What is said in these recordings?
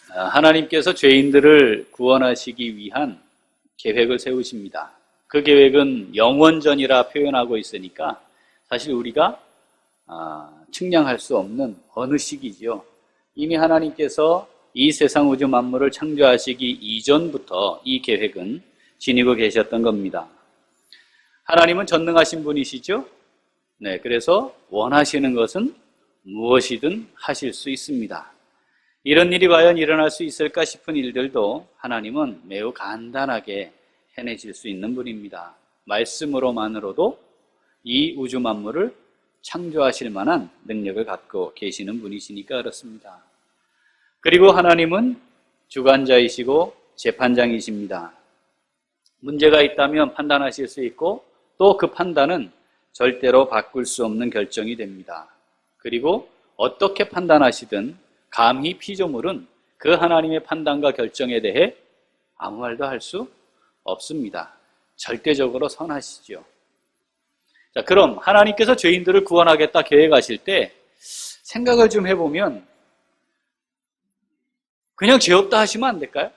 하나님께서 죄인들을 구원하시기 위한 계획을 세우십니다. 그 계획은 영원전이라 표현하고 있으니까 사실 우리가 측량할 수 없는 어느 시기지요. 이미 하나님께서 이 세상 우주 만물을 창조하시기 이전부터 이 계획은 지니고 계셨던 겁니다. 하나님은 전능하신 분이시죠. 네, 그래서 원하시는 것은 무엇이든 하실 수 있습니다. 이런 일이 과연 일어날 수 있을까 싶은 일들도 하나님은 매우 간단하게 해내실 수 있는 분입니다. 말씀으로만으로도 이 우주 만물을 창조하실 만한 능력을 갖고 계시는 분이시니까 그렇습니다. 그리고 하나님은 주관자이시고 재판장이십니다. 문제가 있다면 판단하실 수 있고 또 그 판단은 절대로 바꿀 수 없는 결정이 됩니다. 그리고 어떻게 판단하시든 감히 피조물은 그 하나님의 판단과 결정에 대해 아무 말도 할 수 없습니다. 절대적으로 선하시죠. 자, 그럼 하나님께서 죄인들을 구원하겠다 계획하실 때 생각을 좀 해보면 그냥 죄 없다 하시면 안 될까요?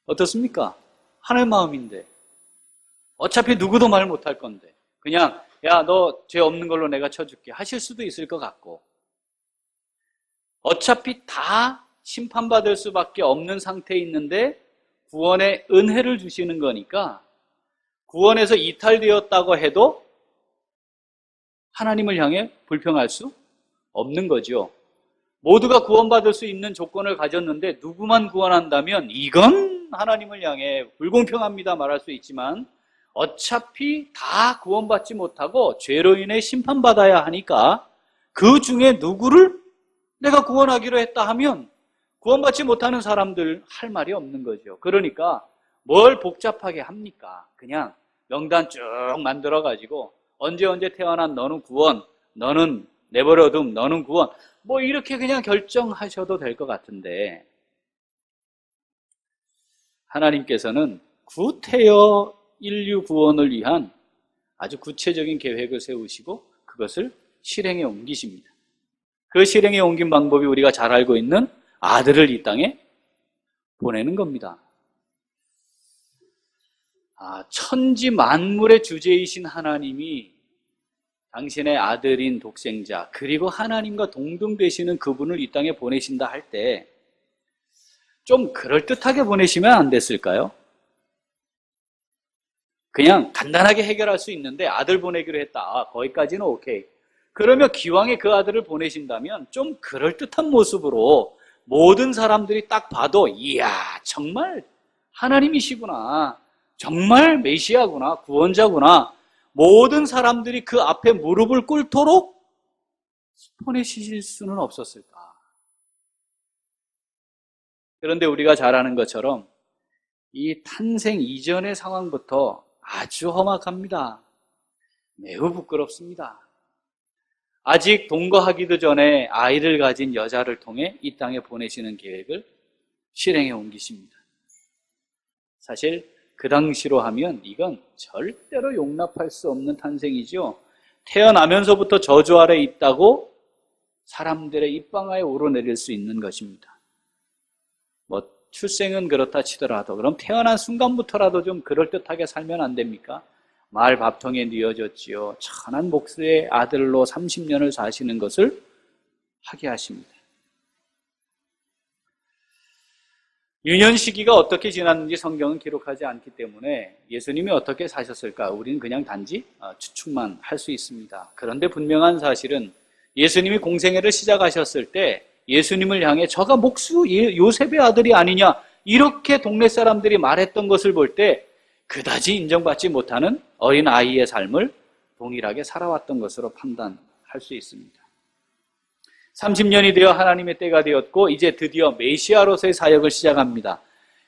어떻습니까? 하늘 마음인데 어차피 누구도 말 못할 건데 그냥 야, 너 죄 없는 걸로 내가 쳐줄게 하실 수도 있을 것 같고 어차피 다 심판받을 수밖에 없는 상태에 있는데 구원의 은혜를 주시는 거니까 구원에서 이탈되었다고 해도 하나님을 향해 불평할 수 없는 거죠. 모두가 구원받을 수 있는 조건을 가졌는데 누구만 구원한다면 이건 하나님을 향해 불공평합니다 말할 수 있지만 어차피 다 구원받지 못하고 죄로 인해 심판받아야 하니까 그 중에 누구를 내가 구원하기로 했다 하면 구원받지 못하는 사람들 할 말이 없는 거죠. 그러니까 뭘 복잡하게 합니까? 그냥 명단 쭉 만들어가지고 언제 태어난 너는 구원, 너는 내버려둠, 너는 구원 뭐 이렇게 그냥 결정하셔도 될 것 같은데 하나님께서는 구태여 인류 구원을 위한 아주 구체적인 계획을 세우시고 그것을 실행에 옮기십니다. 그 실행에 옮긴 방법이 우리가 잘 알고 있는 아들을 이 땅에 보내는 겁니다. 천지 만물의 주제이신 하나님이 당신의 아들인 독생자 그리고 하나님과 동등되시는 그분을 이 땅에 보내신다 할 때 좀 그럴듯하게 보내시면 안 됐을까요? 그냥 간단하게 해결할 수 있는데 아들 보내기로 했다. 거기까지는 오케이. 그러면 기왕에 그 아들을 보내신다면 좀 그럴듯한 모습으로 모든 사람들이 딱 봐도 이야 정말 하나님이시구나. 정말 메시아구나. 구원자구나. 모든 사람들이 그 앞에 무릎을 꿇도록 보내실 수는 없었을까? 그런데 우리가 잘 아는 것처럼 이 탄생 이전의 상황부터 아주 험악합니다. 매우 부끄럽습니다. 아직 동거하기도 전에 아이를 가진 여자를 통해 이 땅에 보내시는 계획을 실행에 옮기십니다. 사실 그 당시로 하면 이건 절대로 용납할 수 없는 탄생이죠. 태어나면서부터 저주 아래 있다고 사람들의 입방아에 오르내릴 수 있는 것입니다. 출생은 그렇다 치더라도 그럼 태어난 순간부터라도 좀 그럴듯하게 살면 안 됩니까? 말 밥통에 뉘어졌지요. 천한 복수의 아들로 30년을 사시는 것을 하게 하십니다. 유년 시기가 어떻게 지났는지 성경은 기록하지 않기 때문에 예수님이 어떻게 사셨을까? 우리는 그냥 단지 추측만 할 수 있습니다. 그런데 분명한 사실은 예수님이 공생애를 시작하셨을 때 예수님을 향해 저가 목수 요셉의 아들이 아니냐 이렇게 동네 사람들이 말했던 것을 볼 때 그다지 인정받지 못하는 어린 아이의 삶을 동일하게 살아왔던 것으로 판단할 수 있습니다. 30년이 되어 하나님의 때가 되었고 이제 드디어 메시아로서의 사역을 시작합니다.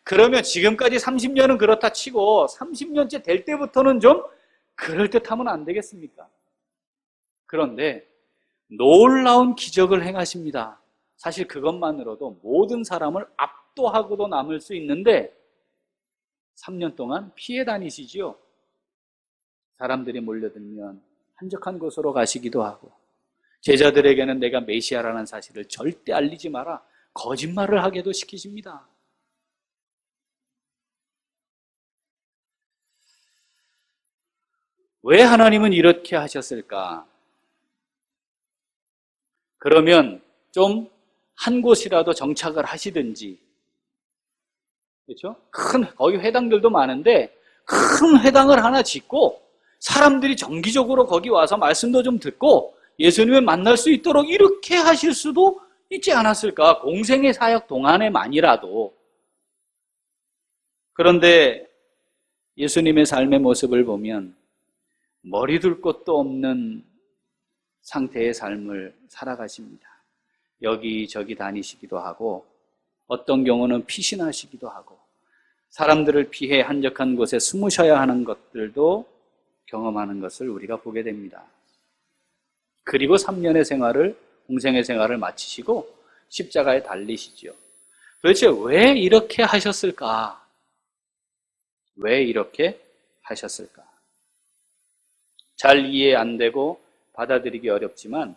그러면 지금까지 30년은 그렇다 치고 30년째 될 때부터는 좀 그럴듯하면 안 되겠습니까? 그런데 놀라운 기적을 행하십니다. 사실 그것만으로도 모든 사람을 압도하고도 남을 수 있는데 3년 동안 피해 다니시지요. 사람들이 몰려들면 한적한 곳으로 가시기도 하고 제자들에게는 내가 메시아라는 사실을 절대 알리지 마라. 거짓말을 하게도 시키십니다. 왜 하나님은 이렇게 하셨을까? 그러면 좀 한 곳이라도 정착을 하시든지, 그렇죠? 거기 회당들도 많은데 큰 회당을 하나 짓고 사람들이 정기적으로 거기 와서 말씀도 좀 듣고 예수님을 만날 수 있도록 이렇게 하실 수도 있지 않았을까? 공생의 사역 동안에만이라도. 그런데 예수님의 삶의 모습을 보면 머리 둘 곳도 없는 상태의 삶을 살아가십니다. 여기저기 다니시기도 하고 어떤 경우는 피신하시기도 하고 사람들을 피해 한적한 곳에 숨으셔야 하는 것들도 경험하는 것을 우리가 보게 됩니다. 그리고 3년의 생활을, 공생의 생활을 마치시고 십자가에 달리시죠. 도대체 왜 이렇게 하셨을까? 왜 이렇게 하셨을까? 잘 이해 안 되고 받아들이기 어렵지만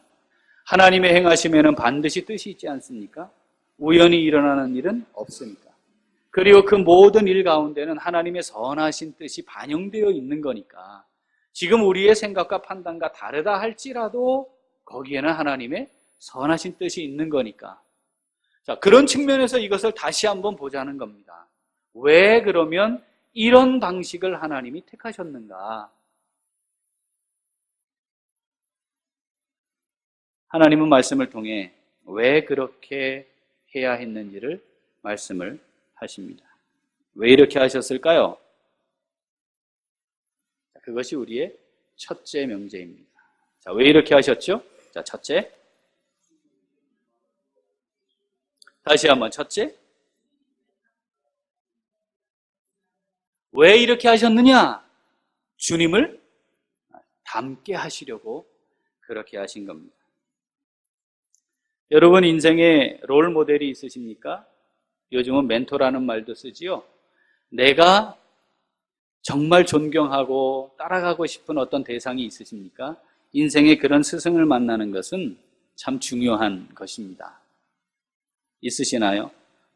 하나님의 행하심에는 반드시 뜻이 있지 않습니까? 우연히 일어나는 일은 없으니까. 그리고 그 모든 일 가운데는 하나님의 선하신 뜻이 반영되어 있는 거니까 지금 우리의 생각과 판단과 다르다 할지라도 거기에는 하나님의 선하신 뜻이 있는 거니까. 자, 그런 측면에서 이것을 다시 한번 보자는 겁니다. 왜 그러면 이런 방식을 하나님이 택하셨는가? 하나님은 말씀을 통해 왜 그렇게 해야 했는지를 말씀을 하십니다. 왜 이렇게 하셨을까요? 그것이 우리의 첫째 명제입니다. 자, 왜 이렇게 하셨죠? 자, 첫째. 다시 한번 첫째. 왜 이렇게 하셨느냐? 주님을 닮게 하시려고 그렇게 하신 겁니다. 여러분 인생에 롤 모델이 있으십니까? 요즘은 멘토라는 말도 쓰지요. 내가 정말 존경하고 따라가고 싶은 어떤 대상이 있으십니까? 인생에 그런 스승을 만나는 것은 참 중요한 것입니다. 있으시나요?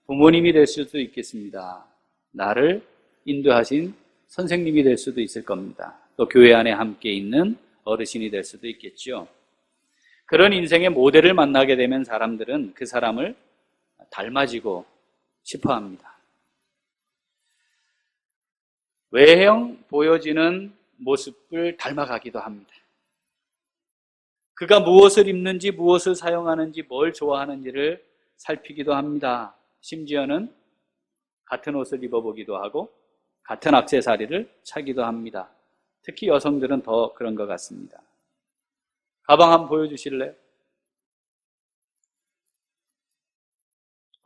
부모님이 될 수도 있겠습니다. 나를 인도하신 선생님이 될 수도 있을 겁니다. 또 교회 안에 함께 있는 어르신이 될 수도 있겠죠. 그런 인생의 모델을 만나게 되면 사람들은 그 사람을 닮아지고 싶어 합니다. 외형 보여지는 모습을 닮아가기도 합니다. 그가 무엇을 입는지, 무엇을 사용하는지, 뭘 좋아하는지를 살피기도 합니다. 심지어는 같은 옷을 입어보기도 하고 같은 액세서리를 차기도 합니다. 특히 여성들은 더 그런 것 같습니다. 가방 한번 보여주실래요?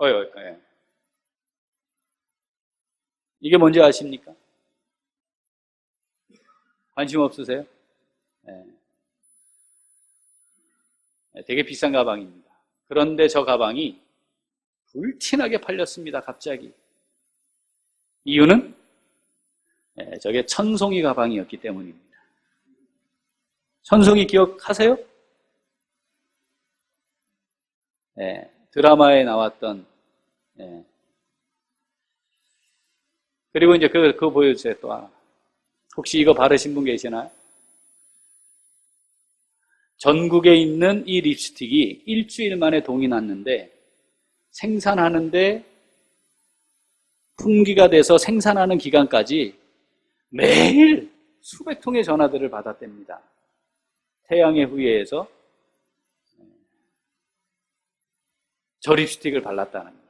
예. 이게 뭔지 아십니까? 관심 없으세요? 네. 되게 비싼 가방입니다. 그런데 저 가방이 불티나게 팔렸습니다. 갑자기. 이유는 저게 천송이 가방이었기 때문입니다. 천송이 기억하세요? 드라마에 나왔던. 그리고 이제 그거 보여주세요. 또 하나. 혹시 이거 바르신 분 계시나요? 전국에 있는 이 립스틱이 일주일 만에 동이 났는데 생산하는데 품귀가 돼서 생산하는 기간까지 매일 수백 통의 전화들을 받았답니다. 태양의 후예에서 저 립스틱을 발랐다는 거예요.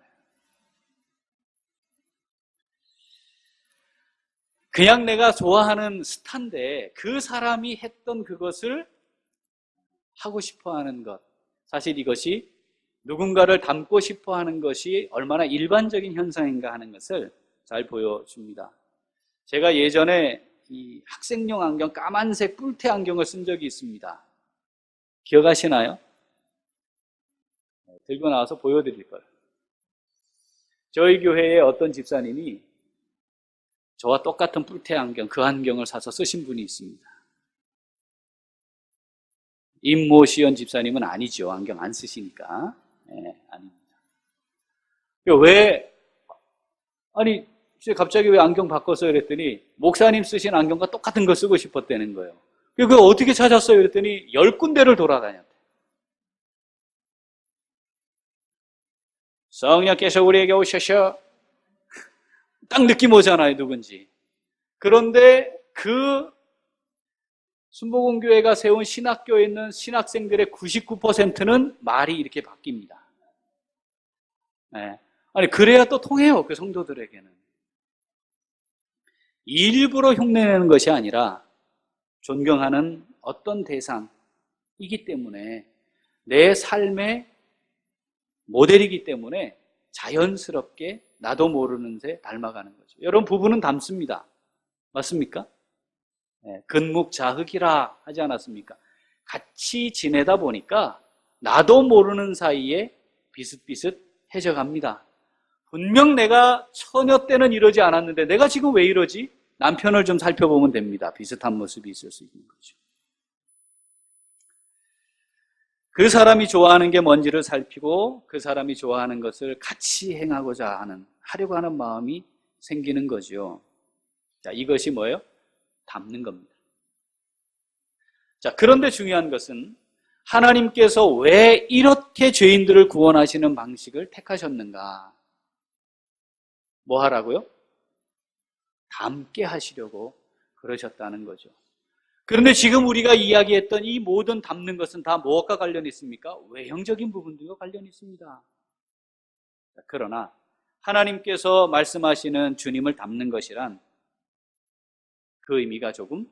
그냥 내가 좋아하는 스타인데 그 사람이 했던 그것을 하고 싶어하는 것, 사실 이것이 누군가를 닮고 싶어하는 것이 얼마나 일반적인 현상인가 하는 것을 잘 보여줍니다. 제가 예전에 이 학생용 안경, 까만색 뿔테 안경을 쓴 적이 있습니다. 기억하시나요? 들고 나와서 보여드릴 거예요. 저희 교회에 어떤 집사님이 저와 똑같은 뿔테 안경, 그 안경을 사서 쓰신 분이 있습니다. 임모시연 집사님은 아니죠. 안경 안 쓰시니까. 아닙니다. 왜, 아니, 갑자기 왜 안경 바꿨어요? 그랬더니, 목사님 쓰신 안경과 똑같은 거 쓰고 싶었다는 거예요. 그걸 어떻게 찾았어요? 그랬더니, 10군데를 돌아다녔대. 성령께서 우리에게 오셔서, 딱 느낌 오잖아요, 누군지. 그런데 그 순복음교회가 세운 신학교에 있는 신학생들의 99%는 말이 이렇게 바뀝니다. 네. 아니, 그래야 또 통해요, 그 성도들에게는. 일부러 흉내내는 것이 아니라 존경하는 어떤 대상이기 때문에 내 삶의 모델이기 때문에 자연스럽게 나도 모르는 새 닮아가는 거죠. 여러분, 부부는 닮습니다. 맞습니까? 네, 근묵자흑이라 하지 않았습니까? 같이 지내다 보니까 나도 모르는 사이에 비슷비슷해져 갑니다. 분명 내가 처녀 때는 이러지 않았는데 내가 지금 왜 이러지? 남편을 좀 살펴보면 됩니다. 비슷한 모습이 있을 수 있는 거죠. 그 사람이 좋아하는 게 뭔지를 살피고 그 사람이 좋아하는 것을 같이 하려고 하는 마음이 생기는 거죠. 자, 이것이 뭐예요? 닮는 겁니다. 자, 그런데 중요한 것은 하나님께서 왜 이렇게 죄인들을 구원하시는 방식을 택하셨는가? 뭐 하라고요? 닮게 하시려고 그러셨다는 거죠. 그런데 지금 우리가 이야기했던 이 모든 닮는 것은 다 무엇과 관련이 있습니까? 외형적인 부분들과 관련이 있습니다. 그러나 하나님께서 말씀하시는 주님을 닮는 것이란 그 의미가 조금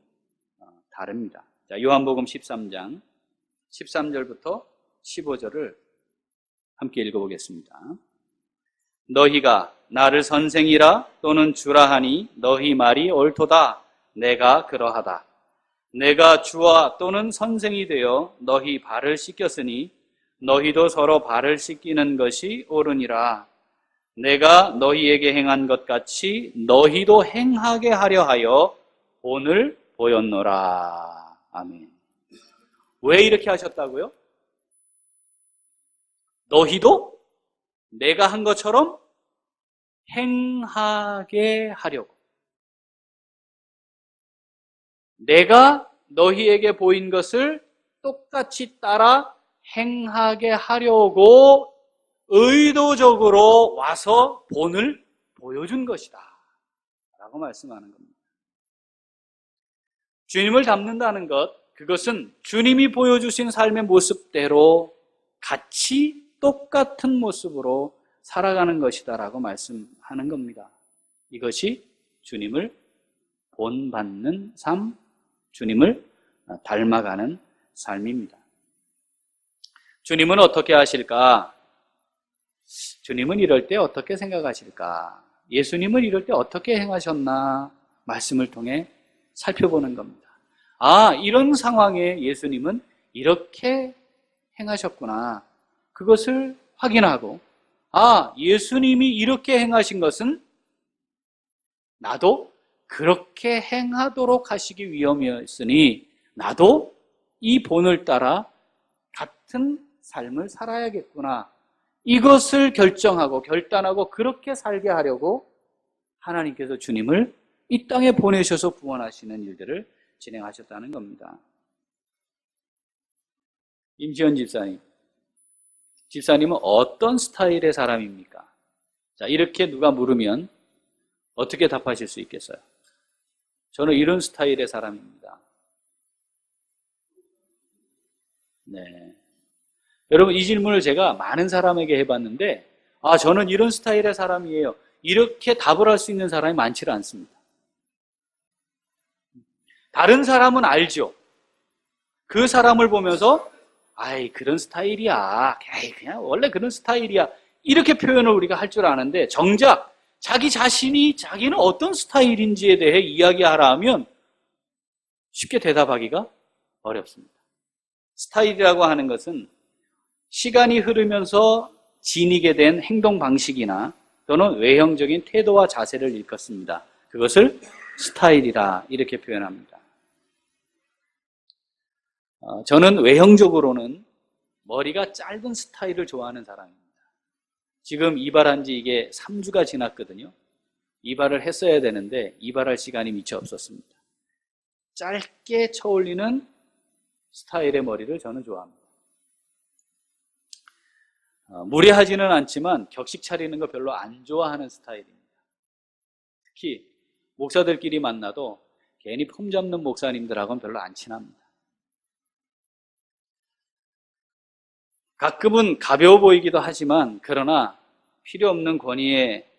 다릅니다. 자, 요한복음 13장 13절부터 15절을 함께 읽어보겠습니다. 너희가 나를 선생이라 또는 주라 하니 너희 말이 옳도다. 내가 그러하다. 내가 주와 또는 선생이 되어 너희 발을 씻겼으니 너희도 서로 발을 씻기는 것이 옳으니라. 내가 너희에게 행한 것 같이 너희도 행하게 하려 하여 본을 보였노라. 아멘. 왜 이렇게 하셨다고요? 너희도 내가 한 것처럼 행하게 하려고. 내가 너희에게 보인 것을 똑같이 따라 행하게 하려고 의도적으로 와서 본을 보여준 것이다 라고 말씀하는 겁니다. 주님을 닮는다는 것, 그것은 주님이 보여주신 삶의 모습대로 같이 똑같은 모습으로 살아가는 것이다 라고 말씀하는 겁니다. 이것이 주님을 본받는 삶, 주님을 닮아가는 삶입니다. 주님은 어떻게 하실까? 주님은 이럴 때 어떻게 생각하실까? 예수님은 이럴 때 어떻게 행하셨나? 말씀을 통해 살펴보는 겁니다. 아, 이런 상황에 예수님은 이렇게 행하셨구나. 그것을 확인하고, 아, 예수님이 이렇게 행하신 것은 나도 그렇게 행하도록 하시기 위함이었으니 나도 이 본을 따라 같은 삶을 살아야겠구나. 이것을 결정하고 결단하고 그렇게 살게 하려고 하나님께서 주님을 이 땅에 보내셔서 구원하시는 일들을 진행하셨다는 겁니다. 임지연 집사님은 어떤 스타일의 사람입니까? 자, 이렇게 누가 물으면 어떻게 답하실 수 있겠어요? 저는 이런 스타일의 사람입니다. 네. 여러분, 이 질문을 제가 많은 사람에게 해봤는데, 아, 저는 이런 스타일의 사람이에요. 이렇게 답을 할 수 있는 사람이 많지는 않습니다. 다른 사람은 알죠. 그 사람을 보면서, 아이, 그런 스타일이야. 에이, 그냥 원래 그런 스타일이야. 이렇게 표현을 우리가 할 줄 아는데, 정작 자기 자신이 자기는 어떤 스타일인지에 대해 이야기하라 하면 쉽게 대답하기가 어렵습니다. 스타일이라고 하는 것은 시간이 흐르면서 지니게 된 행동 방식이나 또는 외형적인 태도와 자세를 일컫습니다. 그것을 스타일이라 이렇게 표현합니다. 저는 외형적으로는 머리가 짧은 스타일을 좋아하는 사람입니다. 지금 이발한 지 이게 3주가 지났거든요. 이발을 했어야 되는데 이발할 시간이 미처 없었습니다. 짧게 쳐올리는 스타일의 머리를 저는 좋아합니다. 무례하지는 않지만 격식 차리는 거 별로 안 좋아하는 스타일입니다. 특히 목사들끼리 만나도 괜히 폼 잡는 목사님들하고는 별로 안 친합니다. 가끔은 가벼워 보이기도 하지만 그러나 필요 없는 권위에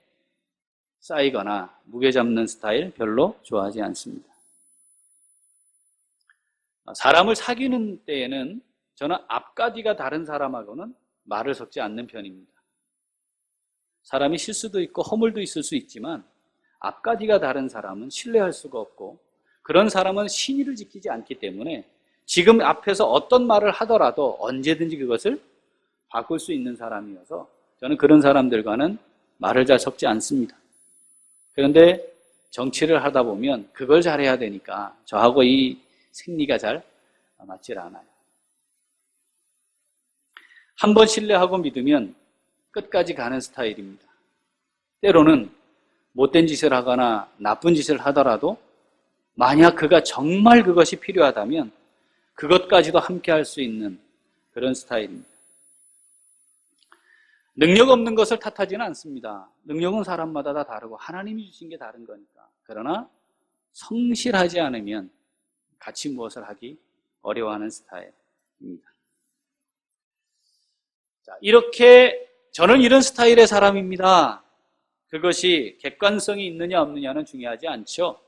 쌓이거나 무게 잡는 스타일 별로 좋아하지 않습니다. 사람을 사귀는 때에는 저는 앞가디가 다른 사람하고는 말을 섞지 않는 편입니다. 사람이 실수도 있고 허물도 있을 수 있지만 앞가디가 다른 사람은 신뢰할 수가 없고 그런 사람은 신의를 지키지 않기 때문에 지금 앞에서 어떤 말을 하더라도 언제든지 그것을 바꿀 수 있는 사람이어서 저는 그런 사람들과는 말을 잘 섞지 않습니다. 그런데 정치를 하다 보면 그걸 잘해야 되니까 저하고 이 생리가 잘 맞질 않아요. 한번 신뢰하고 믿으면 끝까지 가는 스타일입니다. 때로는 못된 짓을 하거나 나쁜 짓을 하더라도 만약 그가 정말 그것이 필요하다면 그것까지도 함께 할 수 있는 그런 스타일입니다. 능력 없는 것을 탓하지는 않습니다. 능력은 사람마다 다 다르고 하나님이 주신 게 다른 거니까. 그러나 성실하지 않으면 같이 무엇을 하기 어려워하는 스타일입니다. 자, 이렇게 저는 이런 스타일의 사람입니다. 그것이 객관성이 있느냐 없느냐는 중요하지 않죠.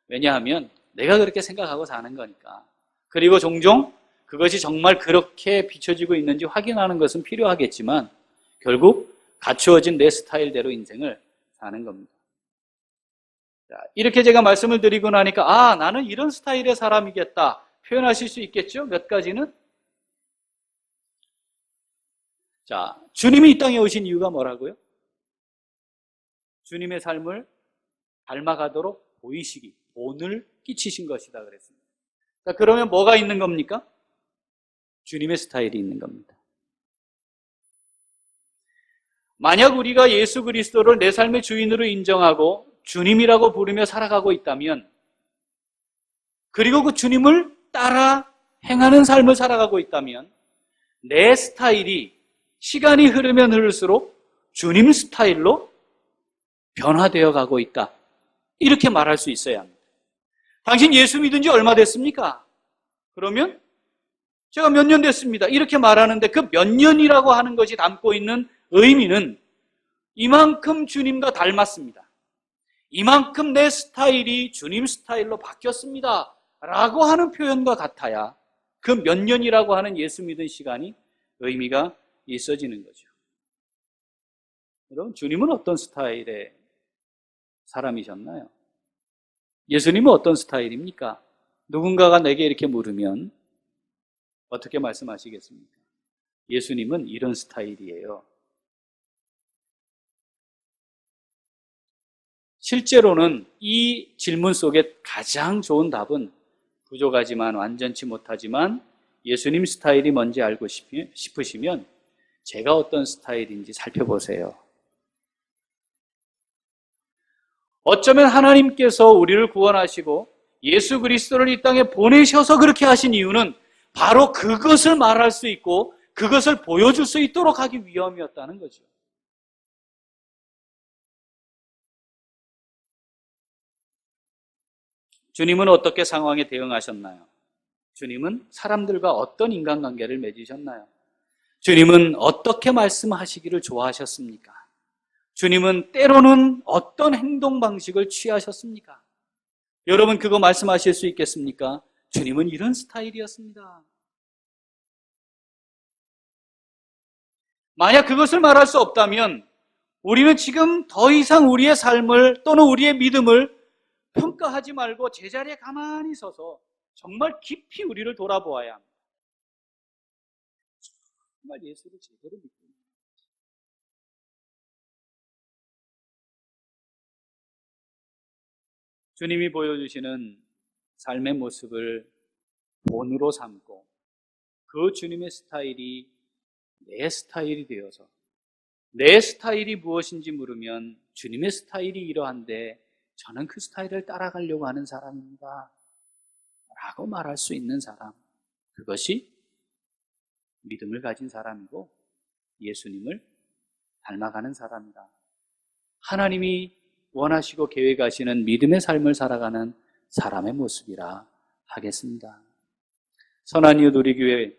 왜냐하면 내가 그렇게 생각하고 사는 거니까. 그리고 종종 그것이 정말 그렇게 비춰지고 있는지 확인하는 것은 필요하겠지만 결국 갖추어진 내 스타일대로 인생을 사는 겁니다. 자, 이렇게 제가 말씀을 드리고 나니까 나는 이런 스타일의 사람이겠다 표현하실 수 있겠죠? 몇 가지는. 자, 주님이 이 땅에 오신 이유가 뭐라고요? 주님의 삶을 닮아가도록 보이시기, 본을 끼치신 것이다 그랬습니다. 자, 그러면 뭐가 있는 겁니까? 주님의 스타일이 있는 겁니다. 만약 우리가 예수 그리스도를 내 삶의 주인으로 인정하고 주님이라고 부르며 살아가고 있다면, 그리고 그 주님을 따라 행하는 삶을 살아가고 있다면 내 스타일이 시간이 흐르면 흐를수록 주님 스타일로 변화되어 가고 있다. 이렇게 말할 수 있어야 합니다. 당신 예수 믿은 지 얼마 됐습니까? 그러면 제가 몇 년 됐습니다. 이렇게 말하는데 그 몇 년이라고 하는 것이 담고 있는 의미는 이만큼 주님과 닮았습니다. 이만큼 내 스타일이 주님 스타일로 바뀌었습니다. 라고 하는 표현과 같아야 그 몇 년이라고 하는 예수 믿은 시간이 의미가 있어지는 거죠. 여러분, 주님은 어떤 스타일의 사람이셨나요? 예수님은 어떤 스타일입니까? 누군가가 내게 이렇게 물으면 어떻게 말씀하시겠습니까? 예수님은 이런 스타일이에요. 실제로는 이 질문 속에 가장 좋은 답은 부족하지만 완전치 못하지만 예수님 스타일이 뭔지 알고 싶으시면 제가 어떤 스타일인지 살펴보세요. 어쩌면 하나님께서 우리를 구원하시고 예수 그리스도를 이 땅에 보내셔서 그렇게 하신 이유는 바로 그것을 말할 수 있고 그것을 보여줄 수 있도록 하기 위함이었다는 거죠. 주님은 어떻게 상황에 대응하셨나요? 주님은 사람들과 어떤 인간관계를 맺으셨나요? 주님은 어떻게 말씀하시기를 좋아하셨습니까? 주님은 때로는 어떤 행동 방식을 취하셨습니까? 여러분 그거 말씀하실 수 있겠습니까? 주님은 이런 스타일이었습니다. 만약 그것을 말할 수 없다면 우리는 지금 더 이상 우리의 삶을 또는 우리의 믿음을 평가하지 말고 제자리에 가만히 서서 정말 깊이 우리를 돌아보아야 합니다. 정말 예수를 제대로 믿고 있는 거죠. 주님이 보여주시는 삶의 모습을 본으로 삼고 그 주님의 스타일이 내 스타일이 되어서 내 스타일이 무엇인지 물으면 주님의 스타일이 이러한데 저는 그 스타일을 따라가려고 하는 사람입니다 라고 말할 수 있는 사람, 그것이 믿음을 가진 사람이고 예수님을 닮아가는 사람이다. 하나님이 원하시고 계획하시는 믿음의 삶을 살아가는 사람의 모습이라 하겠습니다. 선한 이웃 우리 교회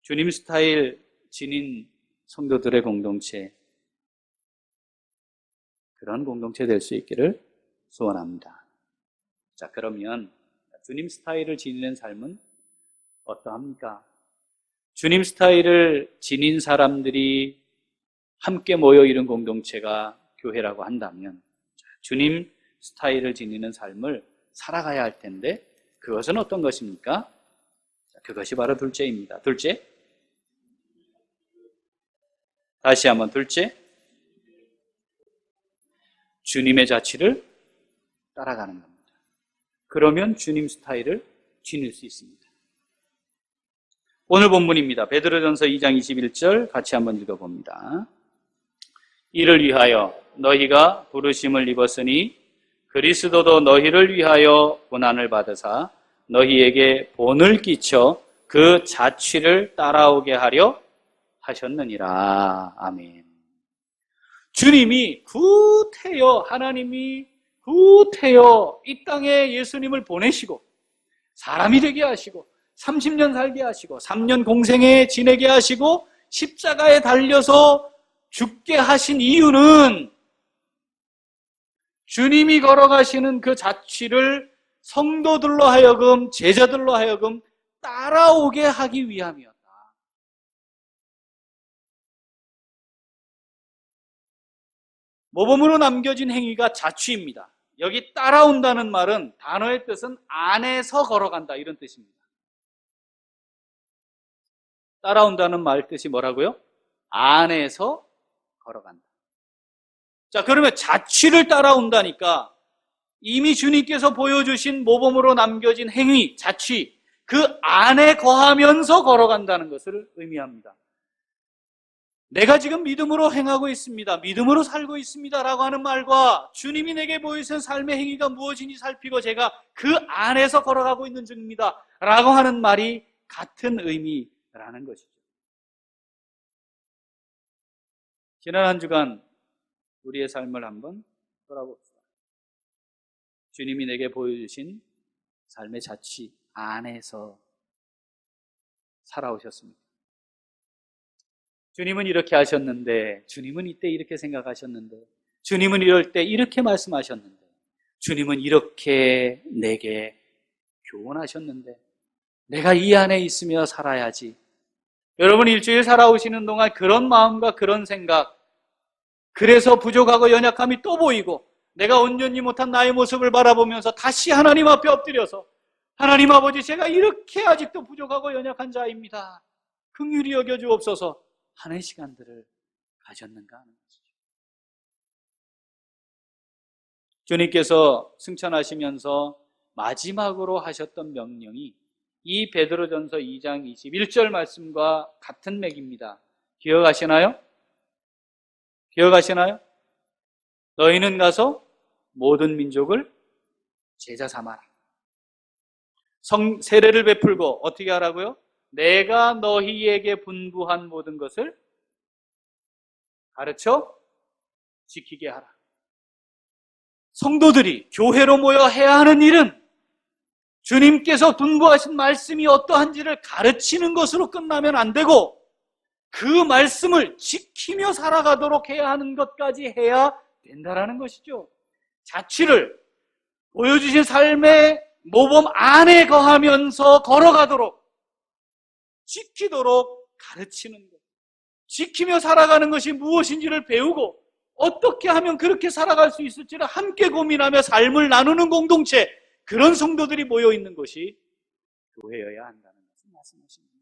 주님 스타일 지닌 성도들의 공동체, 그런 공동체 될 수 있기를 소원합니다. 자, 그러면 주님 스타일을 지니는 삶은 어떠합니까? 주님 스타일을 지닌 사람들이 함께 모여 이룬 공동체가 교회라고 한다면 주님 스타일을 지니는 삶을 살아가야 할 텐데 그것은 어떤 것입니까? 그것이 바로 둘째입니다. 둘째, 다시 한번 둘째, 주님의 자취를 따라가는 겁니다. 그러면 주님 스타일을 지닐 수 있습니다. 오늘 본문입니다. 베드로전서 2장 21절 같이 한번 읽어봅니다. 이를 위하여 너희가 부르심을 입었으니 그리스도도 너희를 위하여 고난을 받으사 너희에게 본을 끼쳐 그 자취를 따라오게 하려 하셨느니라. 아멘. 주님이 구태여, 하나님이 구태여 이 땅에 예수님을 보내시고 사람이 되게 하시고 30년 살게 하시고 3년 공생에 지내게 하시고 십자가에 달려서 죽게 하신 이유는 주님이 걸어가시는 그 자취를 성도들로 하여금, 제자들로 하여금 따라오게 하기 위함이었다. 모범으로 남겨진 행위가 자취입니다. 여기 따라온다는 말은 단어의 뜻은 안에서 걸어간다 이런 뜻입니다. 따라온다는 말 뜻이 뭐라고요? 안에서 걸어간다. 자, 그러면 자취를 따라온다니까 이미 주님께서 보여주신 모범으로 남겨진 행위, 자취, 그 안에 거하면서 걸어간다는 것을 의미합니다. 내가 지금 믿음으로 행하고 있습니다, 믿음으로 살고 있습니다 라고 하는 말과 주님이 내게 보이신 삶의 행위가 무엇인지 살피고 제가 그 안에서 걸어가고 있는 중입니다 라고 하는 말이 같은 의미라는 것이죠. 지난 한 주간 우리의 삶을 한번 돌아봅시다. 주님이 내게 보여주신 삶의 자취 안에서 살아오셨습니다. 주님은 이렇게 하셨는데, 주님은 이때 이렇게 생각하셨는데, 주님은 이럴 때 이렇게 말씀하셨는데, 주님은 이렇게 내게 교훈하셨는데, 내가 이 안에 있으며 살아야지. 여러분 일주일 살아오시는 동안 그런 마음과 그런 생각, 그래서 부족하고 연약함이 또 보이고 내가 온전히 못한 나의 모습을 바라보면서 다시 하나님 앞에 엎드려서 하나님 아버지, 제가 이렇게 아직도 부족하고 연약한 자입니다, 긍휼히 여겨주옵소서 하는 시간들을 가졌는가 하는 것이죠. 주님께서 승천하시면서 마지막으로 하셨던 명령이 이 베드로전서 2장 21절 말씀과 같은 맥입니다. 기억하시나요? 기억하시나요? 너희는 가서 모든 민족을 제자 삼아라. 세례를 베풀고 어떻게 하라고요? 내가 너희에게 분부한 모든 것을 가르쳐 지키게 하라. 성도들이 교회로 모여 해야 하는 일은 주님께서 분부하신 말씀이 어떠한지를 가르치는 것으로 끝나면 안 되고 그 말씀을 지키며 살아가도록 해야 하는 것까지 해야 된다라는 것이죠. 자취를 보여주신 삶의 모범 안에 거하면서 걸어가도록, 지키도록 가르치는 것, 지키며 살아가는 것이 무엇인지를 배우고 어떻게 하면 그렇게 살아갈 수 있을지를 함께 고민하며 삶을 나누는 공동체, 그런 성도들이 모여있는 것이 교회여야 한다는 것을 말씀하십니다.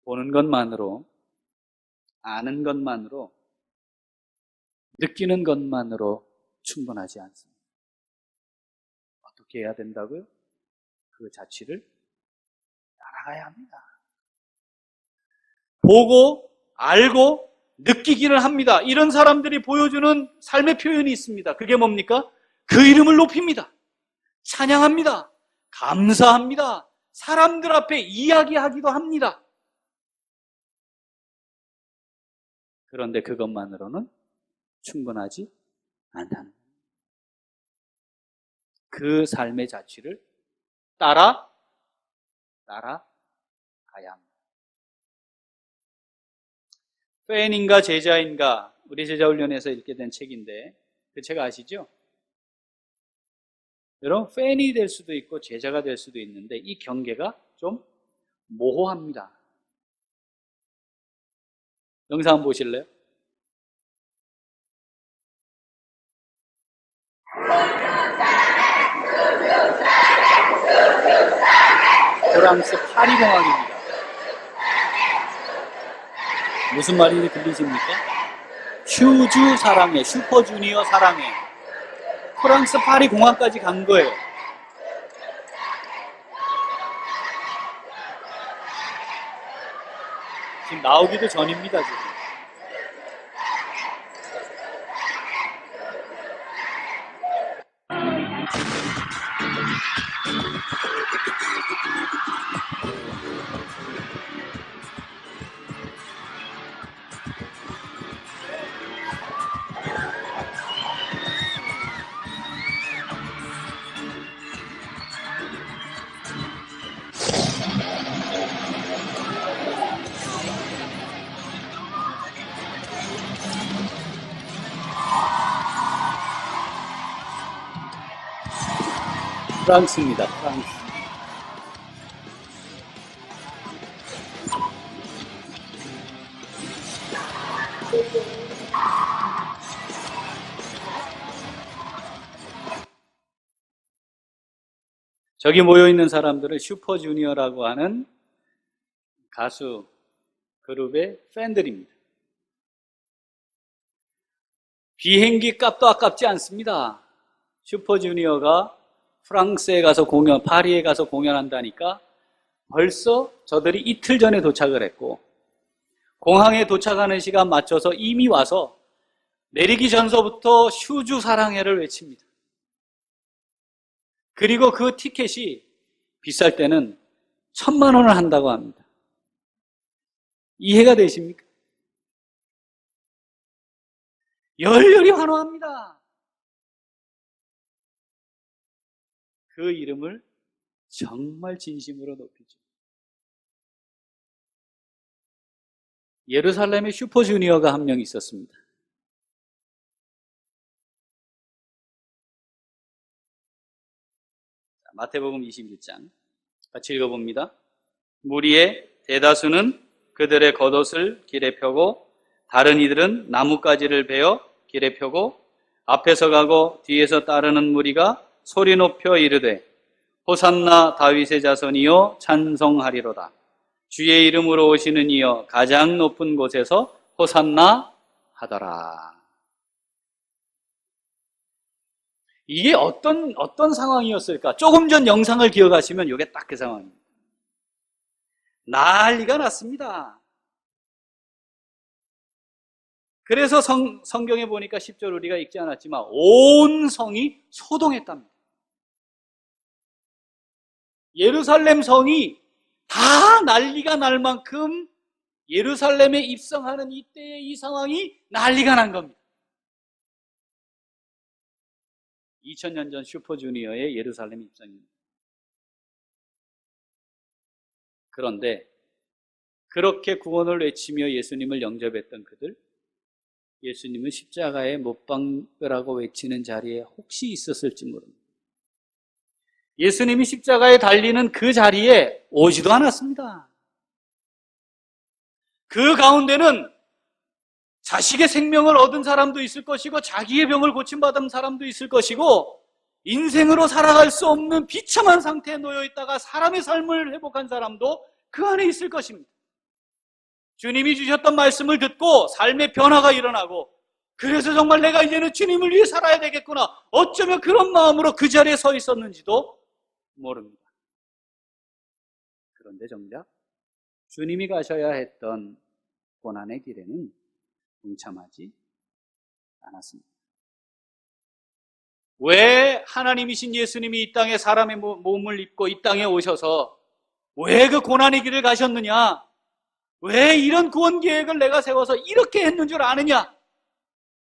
보는 것만으로, 아는 것만으로, 느끼는 것만으로 충분하지 않습니다. 어떻게 해야 된다고요? 그 자취를 따라가야 합니다. 보고 알고 느끼기를 합니다. 이런 사람들이 보여주는 삶의 표현이 있습니다. 그게 뭡니까? 그 이름을 높입니다. 찬양합니다. 감사합니다. 사람들 앞에 이야기하기도 합니다. 그런데 그것만으로는 충분하지 않다는 거예요. 그 삶의 자취를 따라가야 합니다. 팬인가 제자인가, 우리 제자훈련에서 읽게 된 책인데 그 책 아시죠? 여러분, 팬이 될 수도 있고 제자가 될 수도 있는데 이 경계가 좀 모호합니다. 영상 한번 보실래요? 프랑스 파리 공항입니다. 무슨 말인지 들리십니까? 슈즈 사랑해, 슈퍼주니어 사랑해. 프랑스 파리 공항까지 간 거예요. 지금 나오기도 전입니다, 지금. 프랑스입니다, 프랑스. 저기 모여있는 사람들은 슈퍼주니어라고 하는 가수 그룹의 팬들입니다. 비행기 값도 아깝지 않습니다. 슈퍼주니어가 프랑스에 가서 파리에 가서 공연한다니까 벌써 저들이 이틀 전에 도착을 했고, 공항에 도착하는 시간 맞춰서 이미 와서 내리기 전서부터 슈즈 사랑해를 외칩니다. 그리고 그 티켓이 비쌀 때는 1,000만 원을 한다고 합니다. 이해가 되십니까? 열렬히 환호합니다. 그 이름을 정말 진심으로 높이죠. 예루살렘에 슈퍼주니어가 한 명 있었습니다. 마태복음 21장 같이 읽어봅니다. 무리의 대다수는 그들의 겉옷을 길에 펴고 다른 이들은 나뭇가지를 베어 길에 펴고 앞에서 가고 뒤에서 따르는 무리가 소리 높여 이르되 호산나 다윗의 자손이여 찬송하리로다. 주의 이름으로 오시는 이여 가장 높은 곳에서 호산나 하더라. 이게 어떤 상황이었을까? 조금 전 영상을 기억하시면 이게 딱 그 상황입니다. 난리가 났습니다. 그래서 성경에 보니까 10절 우리가 읽지 않았지만 온 성이 소동했답니다. 예루살렘 성이 다 난리가 날 만큼 예루살렘에 입성하는 이때의 이 상황이 난리가 난 겁니다. 2000년 전 슈퍼주니어의 예루살렘 입성입니다. 그런데 그렇게 구원을 외치며 예수님을 영접했던 그들, 예수님은 십자가에 못 박으라고 외치는 자리에 혹시 있었을지 모릅니다. 예수님이 십자가에 달리는 그 자리에 오지도 않았습니다. 그 가운데는 자식의 생명을 얻은 사람도 있을 것이고 자기의 병을 고침받은 사람도 있을 것이고 인생으로 살아갈 수 없는 비참한 상태에 놓여 있다가 사람의 삶을 회복한 사람도 그 안에 있을 것입니다. 주님이 주셨던 말씀을 듣고 삶의 변화가 일어나고 그래서 정말 내가 이제는 주님을 위해 살아야 되겠구나, 어쩌면 그런 마음으로 그 자리에 서 있었는지도 모릅니다. 그런데 정작 주님이 가셔야 했던 고난의 길에는 동참하지 않았습니다. 왜 하나님이신 예수님이 이 땅에 사람의 몸을 입고 이 땅에 오셔서 왜 그 고난의 길을 가셨느냐? 왜 이런 구원 계획을 내가 세워서 이렇게 했는 줄 아느냐?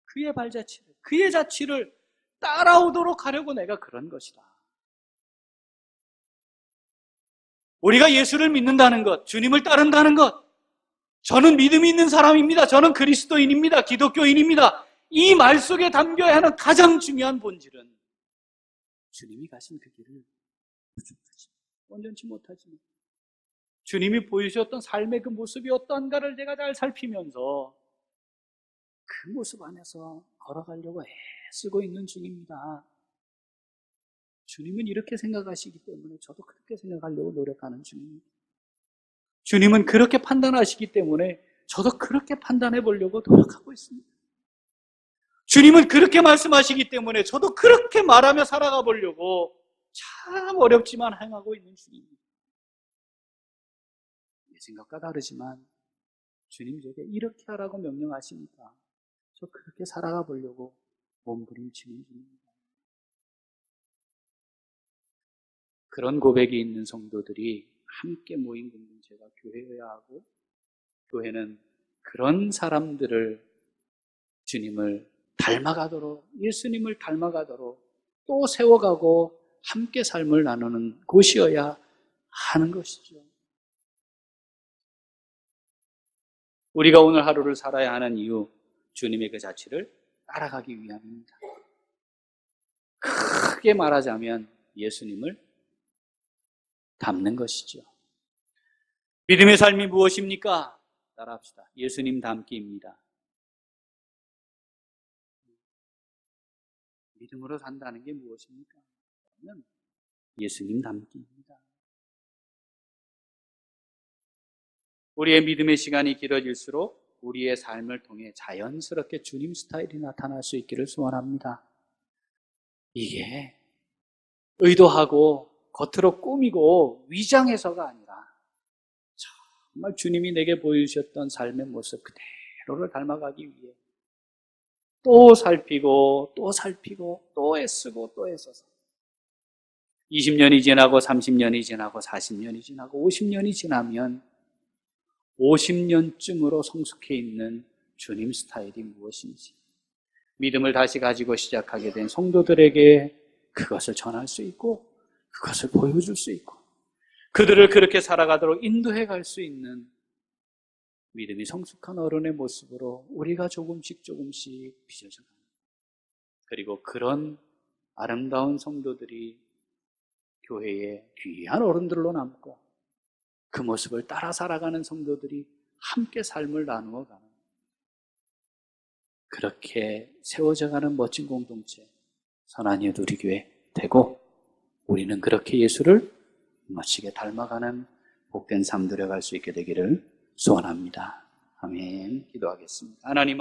그의 발자취를, 그의 자취를 따라오도록 하려고 내가 그런 것이다. 우리가 예수를 믿는다는 것, 주님을 따른다는 것, 저는 믿음이 있는 사람입니다. 저는 그리스도인입니다. 기독교인입니다. 이 말 속에 담겨야 하는 가장 중요한 본질은 주님이 가신 그 길을 부족하지, 온전치 못하지만 주님이 보여주셨던 삶의 그 모습이 어떠한가를 제가 잘 살피면서 그 모습 안에서 걸어가려고 애쓰고 있는 중입니다. 주님은 이렇게 생각하시기 때문에 저도 그렇게 생각하려고 노력하는 중입니다. 주님은 그렇게 판단하시기 때문에 저도 그렇게 판단해 보려고 노력하고 있습니다. 주님은 그렇게 말씀하시기 때문에 저도 그렇게 말하며 살아가 보려고 참 어렵지만 행하고 있는 중입니다. 내 생각과 다르지만 주님 제게 이렇게 하라고 명령하시니까 저 그렇게 살아가 보려고 몸부림치는 중입니다. 그런 고백이 있는 성도들이 함께 모인 공동체가 교회여야 하고, 교회는 그런 사람들을 주님을 닮아가도록, 예수님을 닮아가도록 또 세워가고 함께 삶을 나누는 곳이어야 하는 것이죠. 우리가 오늘 하루를 살아야 하는 이유, 주님의 그 자취를 따라가기 위함입니다. 크게 말하자면 예수님을 닮는 것이죠. 믿음의 삶이 무엇입니까? 따라합시다. 예수님 닮기입니다. 믿음으로 산다는 게 무엇입니까? 그러면 예수님 닮기입니다. 우리의 믿음의 시간이 길어질수록 우리의 삶을 통해 자연스럽게 주님 스타일이 나타날 수 있기를 소원합니다. 이게 의도하고 겉으로 꾸미고 위장해서가 아니라 정말 주님이 내게 보여주셨던 삶의 모습 그대로를 닮아가기 위해 또 살피고 또 살피고 또 애쓰고 또 애써서 20년이 지나고 30년이 지나고 40년이 지나고 50년이 지나면 50년쯤으로 성숙해 있는 주님 스타일이 무엇인지 믿음을 다시 가지고 시작하게 된 성도들에게 그것을 전할 수 있고 그것을 보여줄 수 있고 그들을 그렇게 살아가도록 인도해 갈 수 있는 믿음이 성숙한 어른의 모습으로 우리가 조금씩 빚어져 가는, 그리고 그런 아름다운 성도들이 교회의 귀한 어른들로 남고 그 모습을 따라 살아가는 성도들이 함께 삶을 나누어 가는, 그렇게 세워져가는 멋진 공동체 선한 이웃 우리 교회 되고, 우리는 그렇게 예수를 멋지게 닮아가는 복된 삶 들여갈 수 있게 되기를 소원합니다. 아멘. 기도하겠습니다. 하나님